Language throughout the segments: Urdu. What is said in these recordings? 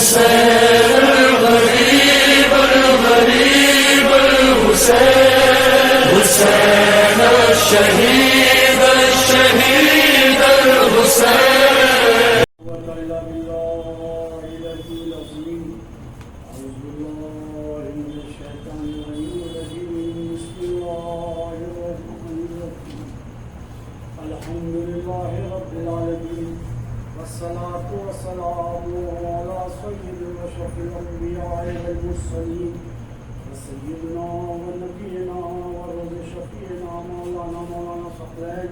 حسین الغریب الغریب الحسین حسین الشہید الشہید الحسین. الحمد لله رب العالمين والصلاة والسلام على سيد وأشرف الأنبياء والمرسلين وسيدنا ونبينا ورب شفيعنا مولانا ثقلين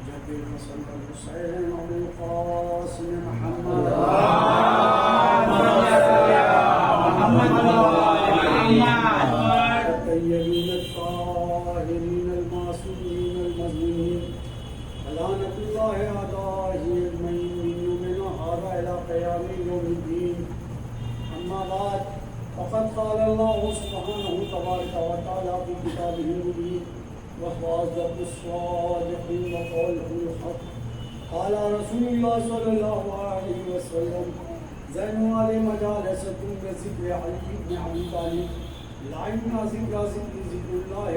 جد الحسن الحسين أبو القاسم محمد الطيبين الطاهرين المعصومين المظلومين لعنة الله أعدائه أجمعين من هذا إلى قيام يوم الدين. أما بعد فقد قال الله سبحانه تبارك وتعالى في كتابه المبين وهو أصدق الصادقين وقوله الحق. قال رسول الله صلى الله عليه وسلم زين علي مجالستكم بذكر علي بن أبي طالب لعن ذكر الله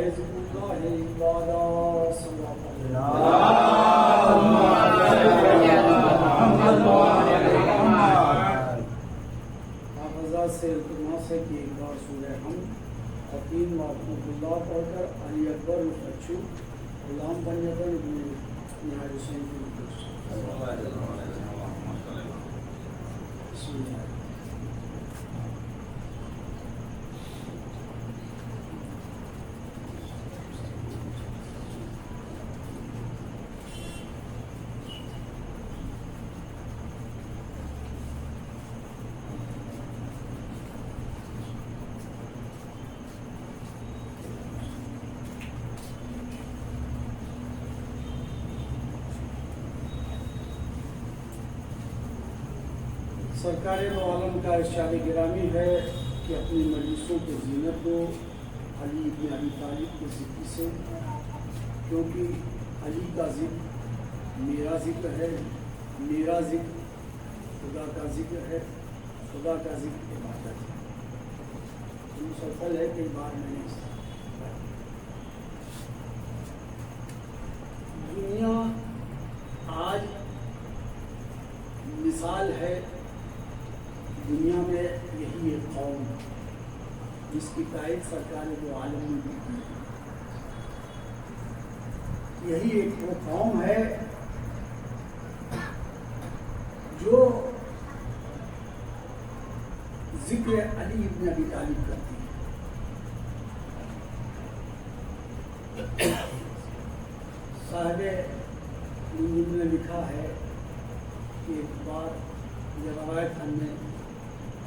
عبادة صلى الله حافظات سے التماس ہے کہ ایک بار سورہ حمد اور 3 بار اللہ پڑھ کر علی اکبر اچھو غلام بن جاتا ہے نہایت حسین کی بسم اللہ. سرکار دو عالم کا ارشاد گرامی ہے کہ اپنی مجلسوں کی زینت دو علی بن ابی طالب کے ذکر سے، کیونکہ علی کا ذکر میرا ذکر ہے، میرا ذکر خدا کا ذکر ہے، خدا کا ذکر عبادت ہے. مسلسل ہے کئی بار میں نے دنیا آج مثال ہے. دنیا میں یہی ایک قوم جس کی تائید سرکار دو عالم نے بھی کی. یہی ایک وہ قوم ہے جو ذکر علی بن ابی طالب کرتی ہے. صاحب منظم نے لکھا ہے کہ ایک بار یہ روایت ہم نے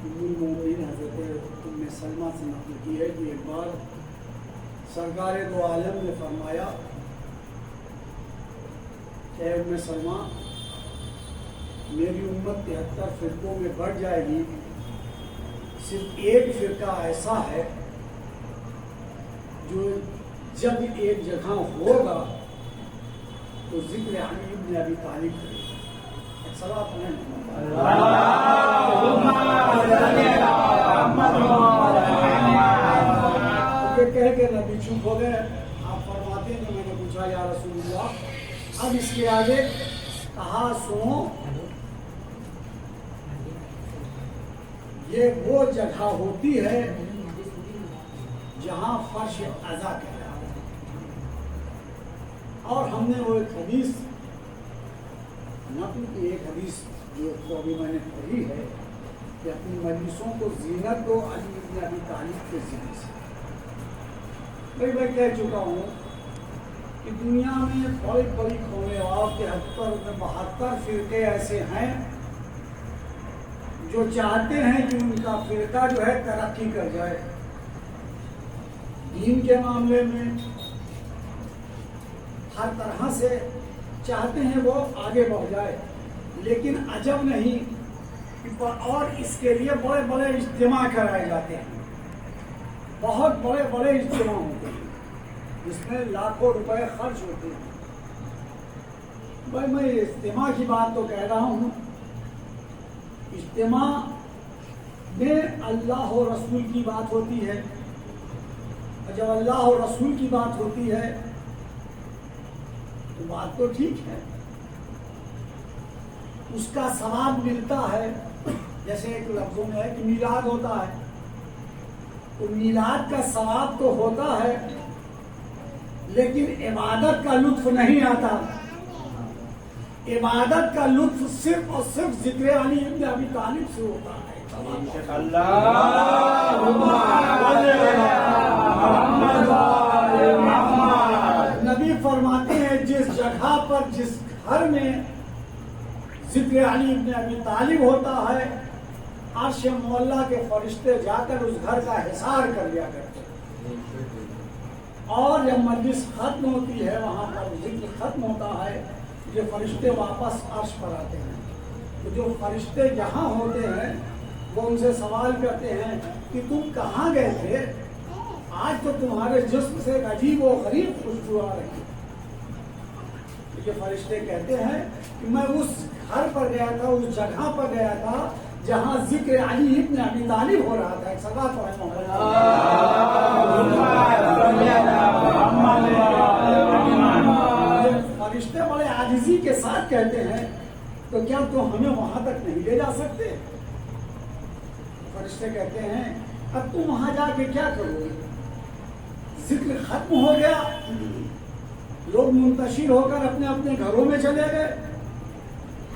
ام المومنین حضرت ام سلمہ سے نقل کی ہے کہ ایک بار سرکار دو عالم نے فرمایا کہ ام سلمہ میری امت 73 فرقوں میں بڑھ جائے گی، صرف ایک فرقہ ایسا ہے جو جب ایک جگہ ہوگا تو ذکر علی بن ابی طالب کرے. یہ کہہ کے نبی چپ ہو گئے. آپ فرماتے ہیں کہ میں نے پوچھا یا رسول اللہ اب اس کے آگے کہا سنو، یہ وہ جگہ ہوتی ہے جہاں فرش عزا کہلاتا ہے. اور ہم نے وہ ایک حدیث نقل کی، ایک حدیث جو ابھی میں نے پڑھی ہے کہ اپنی مجلسوں کو زینت دو علی بن ابی طالب کے ذکر سے. میں کہہ چکا ہوں کہ دنیا میں بڑی بڑی قومیں اور 72 فرقے ایسے ہیں جو چاہتے ہیں کہ ان کا فرقہ جو ہے ترقی کر جائے دین کے معاملے میں، ہر طرح سے چاہتے ہیں وہ آگے بڑھ جائے. لیکن عجب نہیں، اور اس کے لیے بڑے بڑے اجتماع کرائے جاتے ہیں، بہت بڑے بڑے اجتماع ہوتے ہیں جس میں لاکھوں روپے خرچ ہوتے ہیں. بھائی میں اجتماع کی بات تو کہہ رہا ہوں، اجتماع میں اللہ و رسول کی بات ہوتی ہے، اور جب اللہ و رسول کی بات ہوتی ہے تو بات تو ٹھیک ہے، اس کا ثواب ملتا ہے. جیسے ایک لفظوں میں ہے کہ میلاد ہوتا ہے، تو میلاد کا ثواب تو ہوتا ہے لیکن عبادت کا لطف نہیں آتا. عبادت کا لطف صرف اور صرف ذکر علی ابن ابی طالب سے ہوتا ہے. نبی فرماتے ہیں جس جگہ پر جس گھر میں ذکر علی ابن ابی طالب ہوتا ہے، عرش مولا کے فرشتے جا کر اس گھر کا حصار کر لیا کرتے ہیں، اور جب مجلس ختم ہوتی ہے، وہاں پر ذکر ختم ہوتا ہے، یہ فرشتے واپس عرش پر آتے ہیں. تو جو فرشتے یہاں ہوتے ہیں وہ ان سے سوال کرتے ہیں کہ تم کہاں گئے تھے؟ آج تو تمہارے جسم سے ایک عجیب و غریب خوشبو آ رہی ہے. یہ فرشتے کہتے ہیں کہ میں اس گھر پر گیا تھا، اس جگہ پر گیا تھا جہاں ذکر علی ابن ابی طالب ہو رہا تھا. ایک صلوات پڑھیں محمد. فرشتے بڑے عاجزی کے ساتھ کہتے ہیں تو کیا تم ہمیں وہاں تک نہیں لے جا سکتے؟ فرشتے کہتے ہیں اب تم وہاں جا کے کیا کرو گے؟ ذکر ختم ہو گیا، لوگ منتشر ہو کر اپنے اپنے گھروں میں چلے گئے.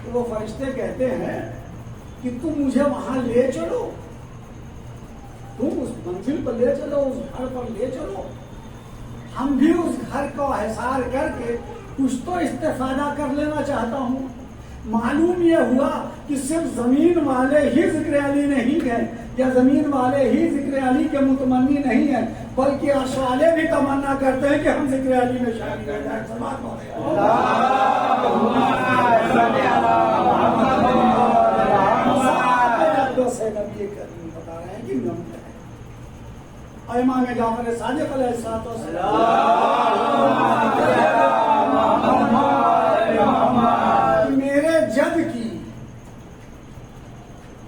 تو وہ فرشتے کہتے ہیں کہ تم مجھے وہاں لے چلو، تم اس منزل پر لے چلو، اس گھر پر لے چلو، ہم بھی اس گھر کو حصار کر کے کچھ تو استفادہ کر لینا چاہتا ہوں. معلوم یہ ہوا کہ صرف زمین والے ہی ذکر علی نہیں ہیں، یا زمین والے ہی ذکر علی کے متمنی نہیں ہیں، بلکہ عرش والے بھی تمنا کرتے ہیں کہ ہم ذکر علی میں شامل ہو جائیں. نبی کریم بتا رہے ہیں کہ امام جعفر صادق علیہ الصلوۃ والسلام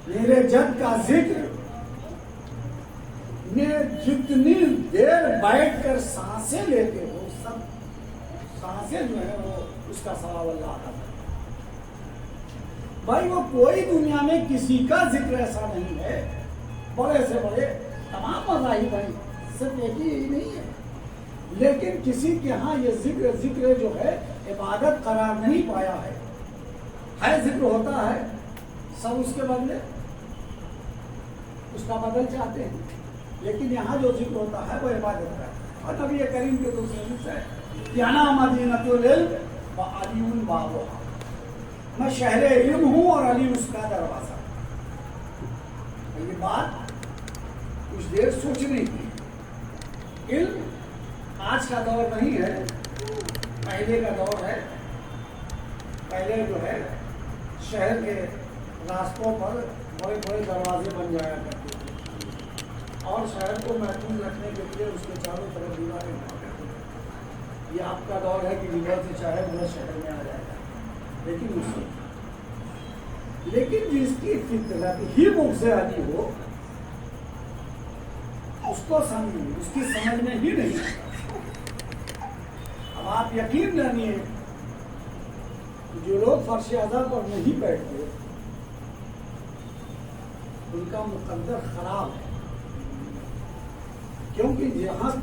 میرے جد کا ذکر میں جتنی دیر بیٹھ کر سانسیں لیتے ہو، سب سانسیں جو ہے وہ اس کا ثواب اللہ کا. بھائی وہ کوئی دنیا میں کسی کا ذکر ایسا نہیں ہے، بڑے سے بڑے تمام مذاہب ہیں، صرف ایک ہی نہیں ہے، لیکن کسی کے ہاں یہ ذکر جو ہے عبادت قرار نہیں پایا ہے. ذکر ہوتا ہے، سب اس کے بدلے اس کا بدل چاہتے ہیں، لیکن یہاں جو ذکر ہوتا ہے وہ عبادت ہے. اور نبی کریم کے دوسرے حدیث ہے کہ انا مدینۃ العلم وعلی بابها، میں شہر علم ہوں اور علی اس کا دروازہ. یہ بات کچھ دیر سوچنے کی. علم آج کا دور نہیں ہے، پہلے کا دور ہے. پہلے جو ہے شہر کے راستوں پر بڑے بڑے دروازے بن جایا کرتے تھے، اور شہر کو محفوظ رکھنے کے لیے اس کے چاروں طرف دیواریں بنا کرتے تھے. یہ آپ کا دور ہے کہ جدھر سے چاہے وہ شہر میں آ جائے گا. لیکن جس کی فطرت ہی بغض علی ہو، اس کو سمجھ، اس کی سمجھ میں ہی نہیں آتا. اب آپ یقین جانیے جو لوگ فرش اعضا پر نہیں بیٹھتے ان کا مقدر خراب ہے، کیونکہ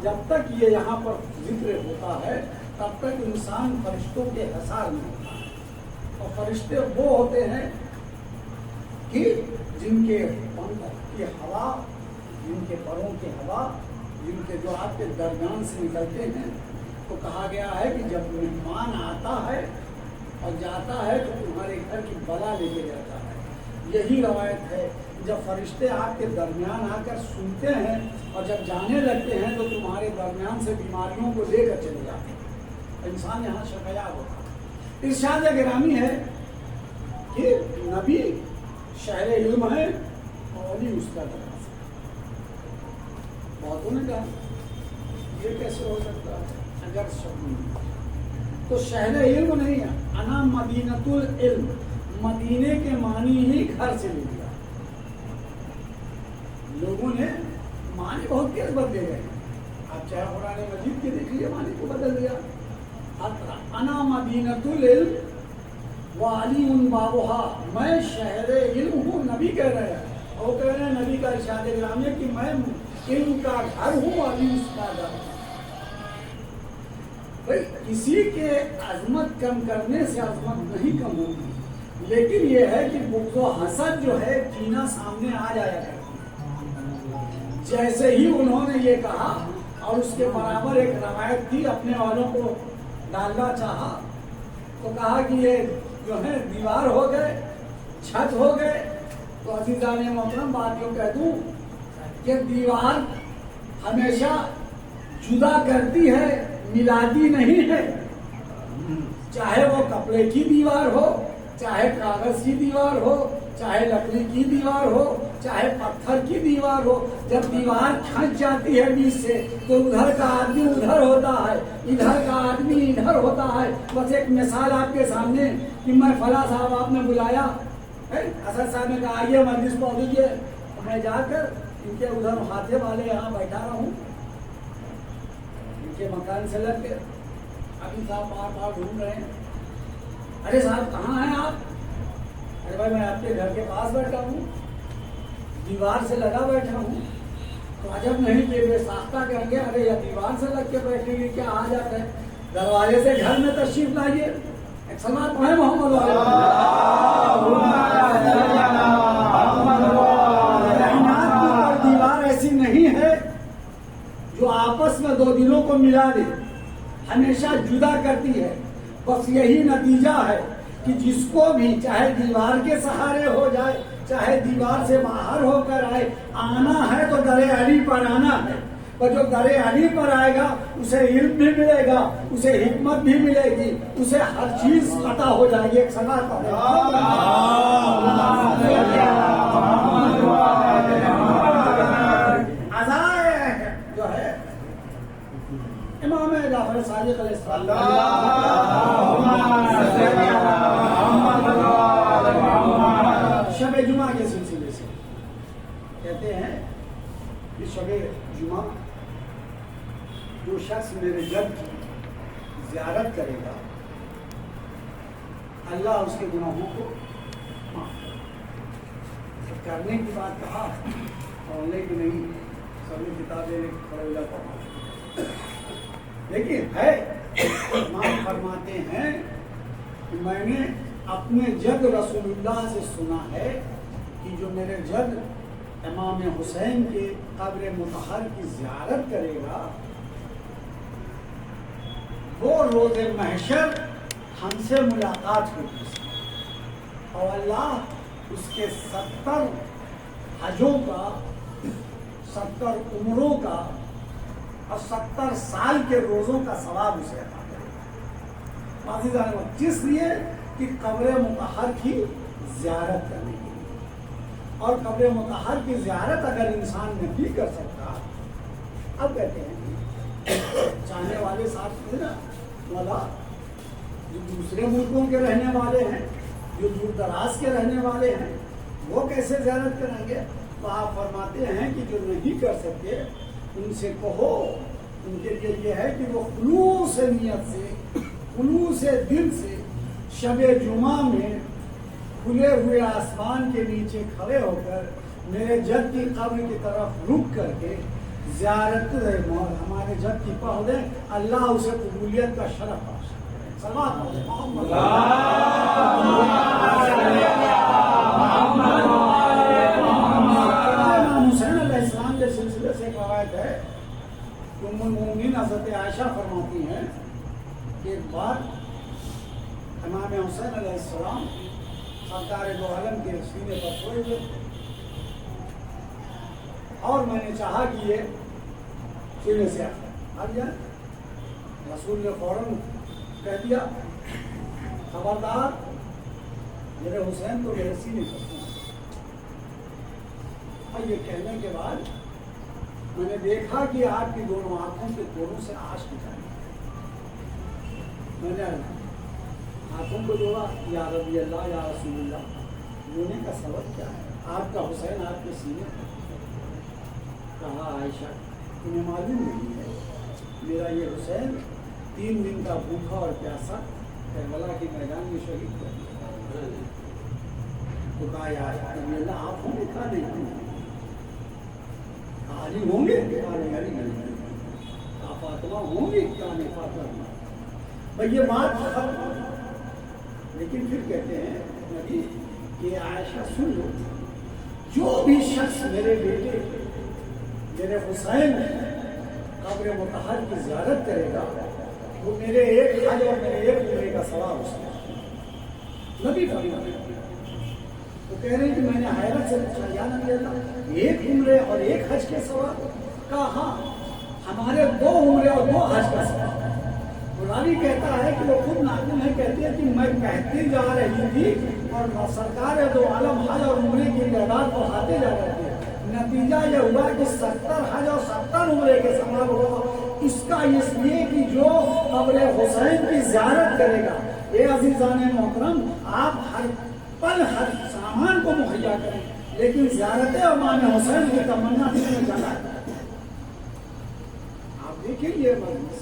جب تک یہ یہاں پر ذکر ہوتا ہے تب تک انسان فرشتوں کے حصار میں ہوتا ہے. اور فرشتے وہ ہوتے ہیں کہ جن کے پنکھ کی ہوا، جن کے پروں کی ہوا، جن کے جو آپ کے درمیان سے نکلتے ہیں. تو کہا گیا ہے کہ جب مہمان آتا ہے اور جاتا ہے تو تمہارے گھر کی بلا لے کے جاتا ہے. یہی روایت ہے، جب فرشتے آپ کے درمیان آ کر سنتے ہیں اور جب جانے لگتے ہیں تو تمہارے درمیان سے بیماریوں کو لے کر چلے جاتے ہیں. انسان یہاں شفیاب ہوتا ہے. ارشاد گرامی ہے کہ نبی شہر علم ہے اور علی اس کا دروازہ. بہتوں نے کہا یہ کیسے ہو سکتا ہے؟ اگر تو شہر علم نہیں ہے، انا مدینۃ العلم، مدینے کے معنی ہی گھر سے لے لیا. معنی بہت تیز بدلے گئے. آپ چاہے قرآن مجید کے دیکھ لیے معنی کو بدل دیا. انا مدینۃ العلم وعلی بابھا، میں شہر علم ہوں، نبی کہہ رہے ہیں. وہ کہہ رہے ہیں نبی کا ارشاد گرامی ہے کہ میں علم کا گھر ہوں، علی اس کا گھر. بھائی کسی کے عظمت کم کرنے سے عظمت نہیں کم ہوتی، لیکن یہ ہے کہ بغض و حسد جو ہے کینہ سامنے آ جایا کرتی. جیسے ہی انہوں نے یہ کہا اور اس کے برابر ایک روایت تھی، اپنے والوں کو ڈالنا چاہا تو کہا کہ یہ جو ہے دیوار ہو گئے، چھت ہو گئے. تو عزیزان محترم بات یوں کہہ دوں کہ دیوار ہمیشہ جدا کرتی ہے، ملاتی نہیں ہے. چاہے وہ کپڑے کی دیوار ہو، چاہے کاغذ کی دیوار ہو، چاہے لکڑی کی دیوار ہو، چاہے پتھر کی دیوار ہو، جب دیوار کھنچ جاتی ہے بیچ سے تو ادھر کا آدمی ادھر ہوتا ہے، ادھر کا آدمی ادھر ہوتا ہے. بس ایک مثال آپ کے سامنے کہ میں فلاں صاحب آپ نے بلایا، اسد صاحب نے کہا آئیے مجلس پہنچ لیجیے، میں جا کر ان کے ادھر ہاتھے والے یہاں بیٹھا رہا ہوں، ان کے مکان سے لگ کے ابھی صاحب بار بار ڈھونڈ رہے ہیں. ارے صاحب کہاں ہیں آپ؟ ارے بھائی میں آپ کے گھر کے پاس بیٹھا ہوں، دیوار سے لگا بیٹھا ہوں. تو عجب نہیں کہ بے ساختہ کہیں گے ارے یا دیوار سے لگ کے بیٹھیں گے کیا آ جاتا ہے، دروازے سے گھر میں تشریف لائیے. ایک سلام پڑھیں محمد دیوار ایسی نہیں ہے جو آپس میں دو دلوں کو ملا دے، ہمیشہ جدا کرتی ہے. بس یہی نتیجہ ہے کہ جس کو بھی چاہے دیوار کے سہارے ہو جائے، چاہے دیوار سے باہر ہو کر آئے، آنا ہے تو در علی پر آنا ہے. اور جو در علی پر آئے گا اسے علم بھی ملے گا، اسے حکمت بھی ملے گی، اسے ہر چیز عطا ہو جائے گی. ایک سنا جو ہے امام جعفر صادق علیہ السلام شب جمعہ کے سلسلے سے کہتے ہیں کہ شب جمعہ جو شخص میرے جد کی زیارت کرے گا اللہ اس کے گناہوں کو معاف کرنے کی بات کہا پڑھنے کی نہیں، سب کتابیں پڑھے پڑھا، لیکن ہے امام فرماتے ہیں کہ میں نے اپنے جد رسول اللہ سے سنا ہے کہ جو میرے جد امام حسین کے قبر مطہر کی زیارت کرے گا وہ روز محشر ہم سے ملاقات ہوگی اور اللہ اس کے 70 حجوں کا، 70 عمروں کا اور 70 سال کے روزوں کا ثواب اسے عطا کرے گا. جس لیے کہ قبر مطہر کی زیارت کرنے کے لیے. اور قبر مطہر کی زیارت اگر انسان نہیں کر سکتا، اب کہتے ہیں چاہنے والے ساتھ تھے نا مولا، جو دوسرے ملکوں کے رہنے والے ہیں، جو دور دراز کے رہنے والے ہیں، وہ کیسے زیارت کریں گے؟ تو آپ فرماتے ہیں کہ جو نہیں کر سکتے ان سے کہو، ان کے لیے یہ ہے کہ وہ خلوص نیت سے، خلوص دل سے شب جمعہ میں کھلے ہوئے آسمان کے نیچے کھڑے ہو کر میرے جد کی قبر کی طرف رک کر کے زیارت ہمارے جد کی پڑھ دیں، اللہ اسے قبولیت کا شرف بخش کرے. سلام حسین علیہ السلام کے سلسلے سے ایک روایت ہے کہ ام المؤمنین حضرت عائشہ فرماتی ہیں کہ ایک بار امام حسین علیہ السلام سرکار دو عالم کے سینے پر سوئے ہوئے اور میں نے چاہا کہ یہ سینے سے ہٹ جائے. رسول نے فوراً کہہ دیا خبردار میرے حسین تو میرے سینے پر سوئے. اور یہ کہنے کے بعد میں نے دیکھا کہ آپ کی دونوں آنکھوں کے دونوں سے آنسو نکل رہے. میں نے آنکھوں کو جوڑا، یا رضی اللہ یا رسول اللہ. رونے کا سبب کیا ہے؟ آپ کا حسین آپ کے سینے پر. کہا عائشہ تمہیں معلوم نہیں ہے میرا یہ حسین 3 دن کا بھوکا اور پیاسا کربلا کے میدان میں شہید کر دیا. تو کہا یار نبی اللہ آپ ہوں گے؟ کہا نہیں. علی ہوں گے؟ کہا نہیں علی نہیں. کہا فاطمہ ہوں گی؟ کہا نہیں فاطمہ. بھائی یہ بات ختم. لیکن پھر کہتے ہیں نبی کہ عائشہ سن لو جو بھی شخص میرے بیٹے میرے حسین قبر مطہر کی زیارت کرے گا وہ میرے ایک حج اور میرے ایک عمرے کا ثواب اس کا. نبی فرماتے وہ کہہ رہے ہیں کہ میں نے حیرت سے پوچھا یا نبی اللہ 1 عمرے اور 1 حج کے ثواب؟ کہا ہاں ہمارے 2 عمرے اور 2 حج کا ثواب. راوی کہتا ہے کہ وہ خود ناقل ہے کہتے ہیں کہ میں کہتی جا رہی تھی اور سرکار دو عالم حج اور عمرے کی تعداد بڑھاتے جا رہے تھے. نتیجہ یہ ہوا کہ 70 حج اور 70 عمرے کے ثواب ہوگا. اس کا اس لیے کہ جو قبر حسین کی زیارت کرے گا. اے عزیزان محترم آپ ہر پل ہر سامان کو مہیا کریں لیکن زیارت امام حسین کی تمنا دل میں جگائیں. آپ دیکھیں یہ مجلس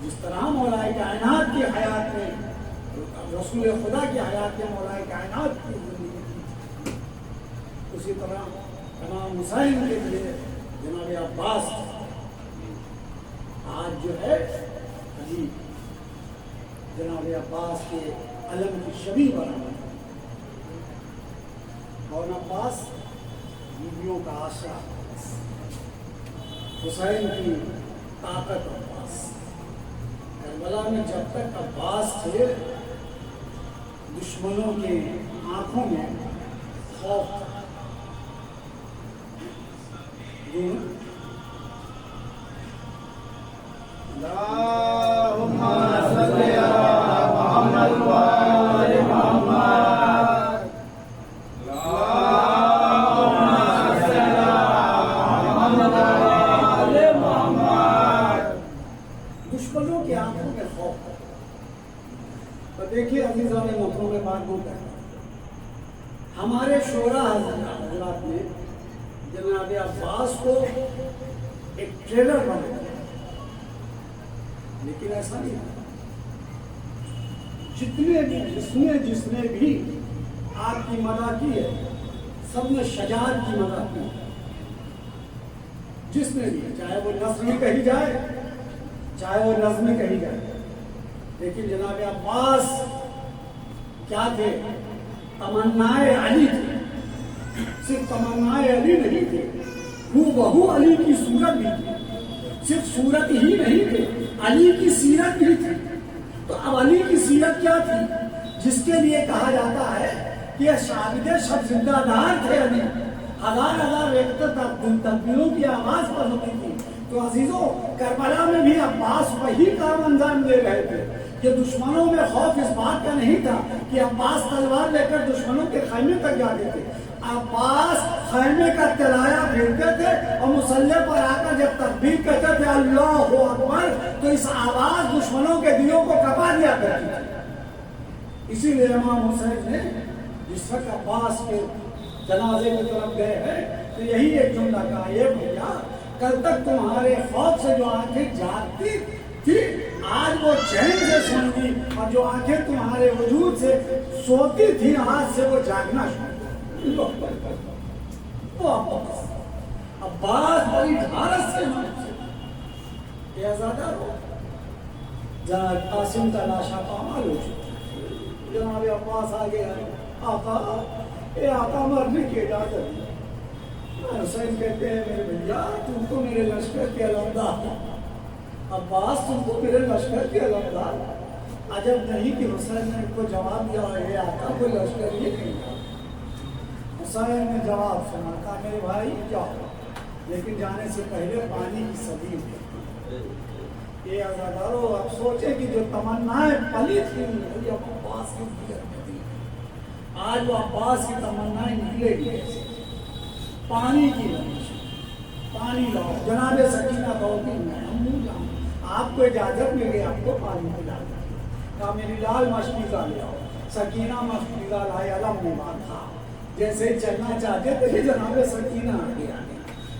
جس طرح مولا کائنات کی حیات میں رسول خدا کی حیات میں مولا کائنات کی زندگی اسی طرح امام حسین کے لیے جناب عباس آج جو ہے علی جناب عباس کے علم کی شبیہ بنا اور عباس بیویوں کا آشرا حسین کی طاقت عباس. کربلا میں جب تک عباس تھے دشمنوں کے آنکھوں میں خوف تھا. اللہم صلی علی محمد و آل محمد. اللہم صلی علی محمد و آل محمد. دشمنوں کی آنکھوں میں خوف تھا. تو دیکھیے عزیزان محترم میں بات کو کہتا ہوں ہمارے شعراء حضرات نے جناب عباس کو ایک ٹریلر بنا لیکن ایسا نہیں ہے. جتنے بھی جس نے بھی آپ کی مدح کی ہے سب نے شجاعت کی مدح کی. جس نے بھی چاہے وہ نثر میں کہی جائے چاہے وہ نظم میں کہی جائے. لیکن جناب عباس کیا تھے؟ تمنائے علی تھے. صرف تمنائے علی نہیں تھے وہ بہو علی کی صورت بھی تھی. صرف صورت ہی نہیں تھے علی کی سیرت بھی تھی. تو اب علی کی سیرت کیا تھی جس کے لیے کہا جاتا ہے کہ شاہد شب زندہ دار تھے علی. ہزار تکبیروں کی آواز پر ہوتی تھی. تو عزیزوں کربلا میں بھی عباس وہی کام انجام دے رہے تھے کہ دشمنوں میں خوف اس بات کا نہیں تھا کہ عباس تلوار لے کر دشمنوں کے خیمے تک جاتے تھے. عباس خیمے کا تلایا پھیرتے تھے اور مسلح پر آ کر جب تکبیر کہتے تھے اللہ اکبر تو اس آواز دشمنوں کے دلوں کو کپا دیا کرتی تھی. اسی لیے امام حسین نے جس وقت عباس کے جنازے کی طرف گئے ہیں تو یہی ایک جملہ کہا یہ بھیا کل تک تمہارے خوف سے جو آنکھیں جاگتی تھی آج وہ چین سے سن گی اور جو آنکھیں تمہارے وجود سے سوتی تھی آج سے وہ جاگنا شروع. عباس بڑی دھارت سے یہ آزادہ ہو. جناب قاسم کا لاشا پامال ہو چکا. جناب عباس آگے آئے آقا اے آقا مرنے کی اجازت دی. حسین کہتے ہیں میرے بھیا تم تو میرے لشکر کے علمدار. عباس تم تو میرے لشکر کے علمدار. عجب نہیں کہ حسین نے ان کو جواب دیا اے آقا کوئی لشکر یہ نہیں تھا. حسین نے جواب سنا کہا میرے بھائی جاؤ لیکن جانے سے پہلے پانی کی صدی ہے. یہ آزادارو اب سوچے کہ جو تمنائیں پلی تھی وہ عباس کی تھی آج وہ عباس کی تمنائیں نکلے گی. پانی کی پانی لاؤ. جناب سکینہ بہت میں آپ کو اجازت مل گئی آپ کو پانی پلا کہا میری لال مشکیزہ لے آؤ. سکینہ مشکیزہ لائے علم نمان تھا جیسے چلنا چاہتے تھے جناب سکینہ آگے آگے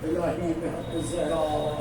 إلهي بحق الزهراء